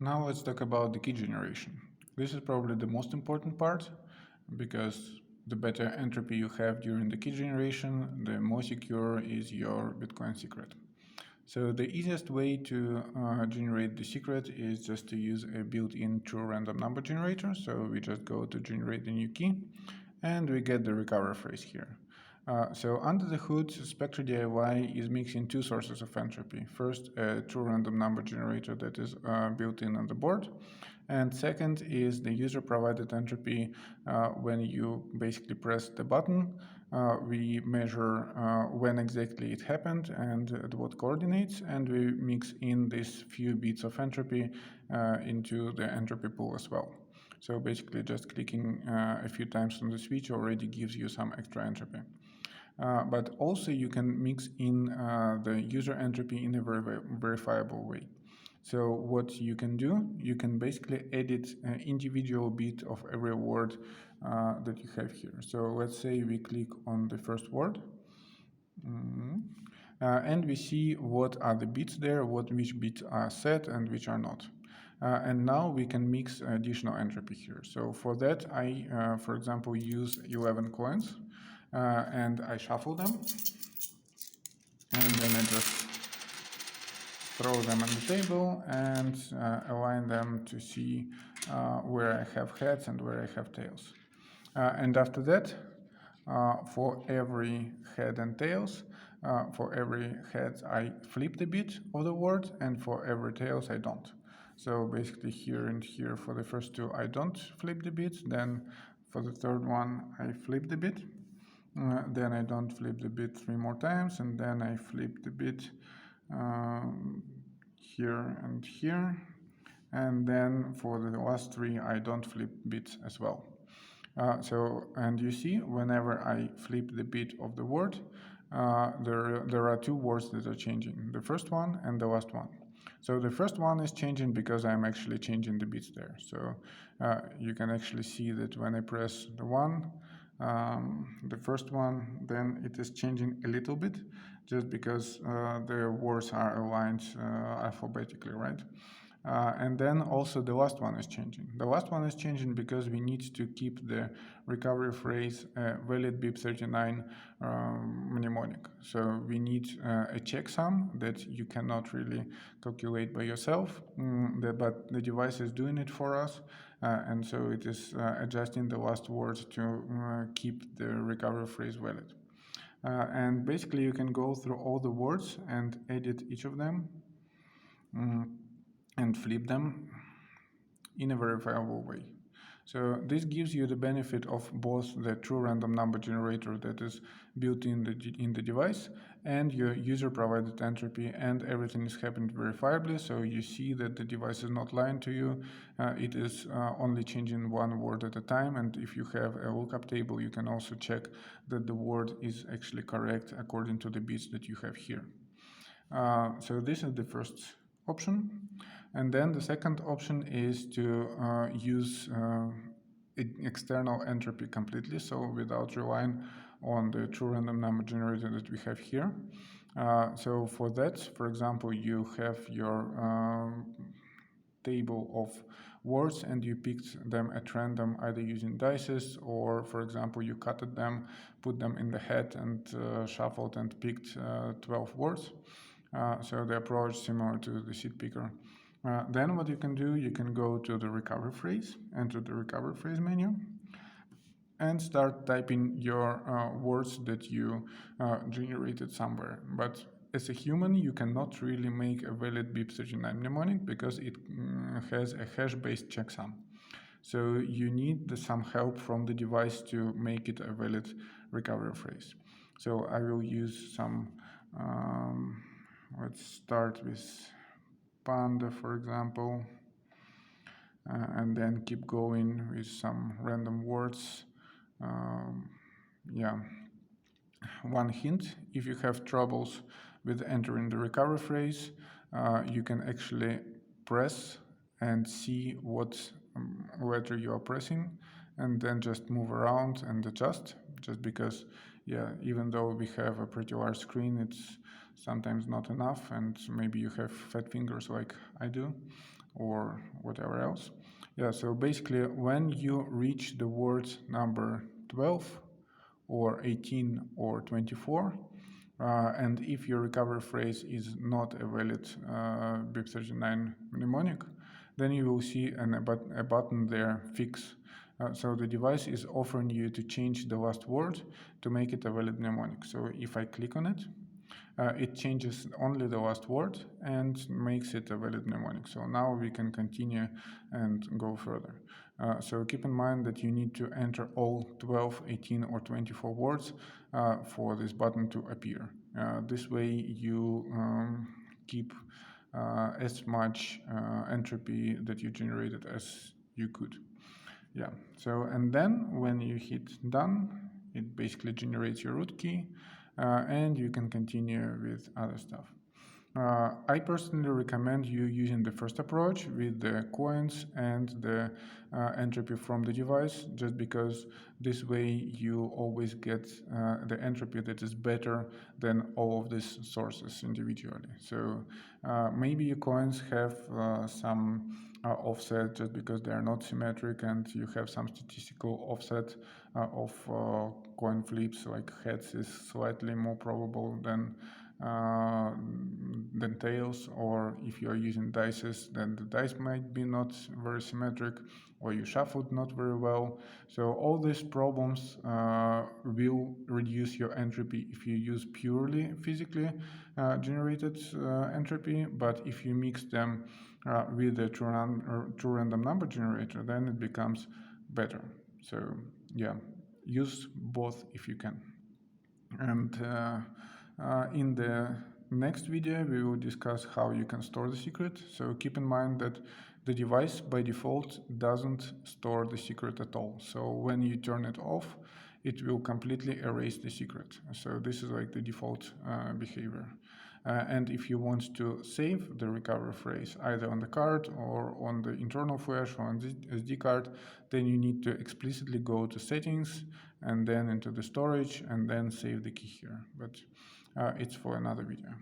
Now let's talk about the key generation. This is probably the most important part because the better entropy you have during the key generation, the more secure is your Bitcoin secret. So the easiest way to generate the secret is just to use a built-in true random number generator. So we just go to generate a new key and we get the recovery phrase here. So under the hood, Specter-DIY is mixing two sources of entropy. First, a true random number generator that is built in on the board. And second is the user-provided entropy when you basically press the button. We measure when exactly it happened and at what coordinates, and we mix in these few bits of entropy into the entropy pool as well. So basically just clicking a few times on the switch already gives you some extra entropy. But also you can mix in the user entropy in a verifiable way. So what you can do, you can basically edit an individual bit of every word that you have here. So let's say we click on the first word. And we see what are the bits there, which bits are set and which are not. And now we can mix additional entropy here. So for that, I, for example, use 11 coins and I shuffle them. And then I just throw them on the table and align them to see where I have heads and where I have tails. And after that, for every head and tails, for every head I flip the bit of the word, and for every tails I don't. So basically here and here for the first two I don't flip the bit, then for the third one I flip the bit, then I don't flip the bit 3 more times, and then I flip the bit here and here, and then for the last 3 I don't flip bits as well. And you see, whenever I flip the bit of the word, there are 2 words that are changing, the first one and the last one. So the first one is changing because I'm actually changing the bits there. So you can actually see that when I press the 1, the first one, then it is changing a little bit just because the words are aligned alphabetically, right? And then also the last one is changing. The last one is changing because we need to keep the recovery phrase valid BIP39 mnemonic. So we need a checksum that you cannot really calculate by yourself, but the device is doing it for us. And so it is adjusting the last word to keep the recovery phrase valid. And basically you can go through all the words and edit each of them and flip them in a verifiable way. So this gives you the benefit of both the true random number generator that is built in the device and your user provided entropy, and everything is happening verifiably, so you see that the device is not lying to you. It is only changing 1 word at a time, and if you have a lookup table you can also check that the word is actually correct according to the bits that you have here. So this is the first option. And then the second option is to use external entropy completely, so without relying on the true random number generator that we have here. So for that, for example, you have your table of words and you picked them at random, either using dices or, for example, you cutted them, put them in the hat and shuffled and picked 12 words. So the approach similar to the seed picker. Then what you can do, you can go to the recovery phrase, enter the recovery phrase menu, and start typing your words that you generated somewhere. But as a human, you cannot really make a valid BIP39 mnemonic because it has a hash-based checksum. So you need some help from the device to make it a valid recovery phrase. So I will use some, let's start with panda, for example, and then keep going with some random words. Yeah. One hint, if you have troubles with entering the recovery phrase, you can actually press and see what letter you are pressing, and then just move around and adjust, just because, yeah, even though we have a pretty large screen, it's sometimes not enough, and maybe you have fat fingers like I do, or whatever else. Yeah, so basically when you reach the word number 12 or 18 or 24, and if your recovery phrase is not a valid BIP39 mnemonic, then you will see a button there, fix. So the device is offering you to change the last word to make it a valid mnemonic. So if I click on it, it changes only the last word and makes it a valid mnemonic. So now we can continue and go further. So keep in mind that you need to enter all 12, 18, or 24 words for this button to appear. This way you keep as much entropy that you generated as you could. Yeah, so and then when you hit done, it basically generates your root key, and you can continue with other stuff. I personally recommend you using the first approach with the coins and the entropy from the device, just because this way you always get the entropy that is better than all of these sources individually. So maybe your coins have some offset just because they are not symmetric, and you have some statistical offset of coin flips, like heads is slightly more probable than tails, or if you are using dices, then the dice might be not very symmetric, or you shuffled not very well. So all these problems will reduce your entropy if you use purely physically generated entropy, but if you mix them with a true random number generator, then it becomes better. So yeah, use both if you can. And in the next video, we will discuss how you can store the secret. So keep in mind that the device by default doesn't store the secret at all. So when you turn it off, it will completely erase the secret. So this is like the default behavior. And if you want to save the recovery phrase either on the card or on the internal flash or on the SD card, then you need to explicitly go to settings and then into the storage and then save the key here. But it's for another video.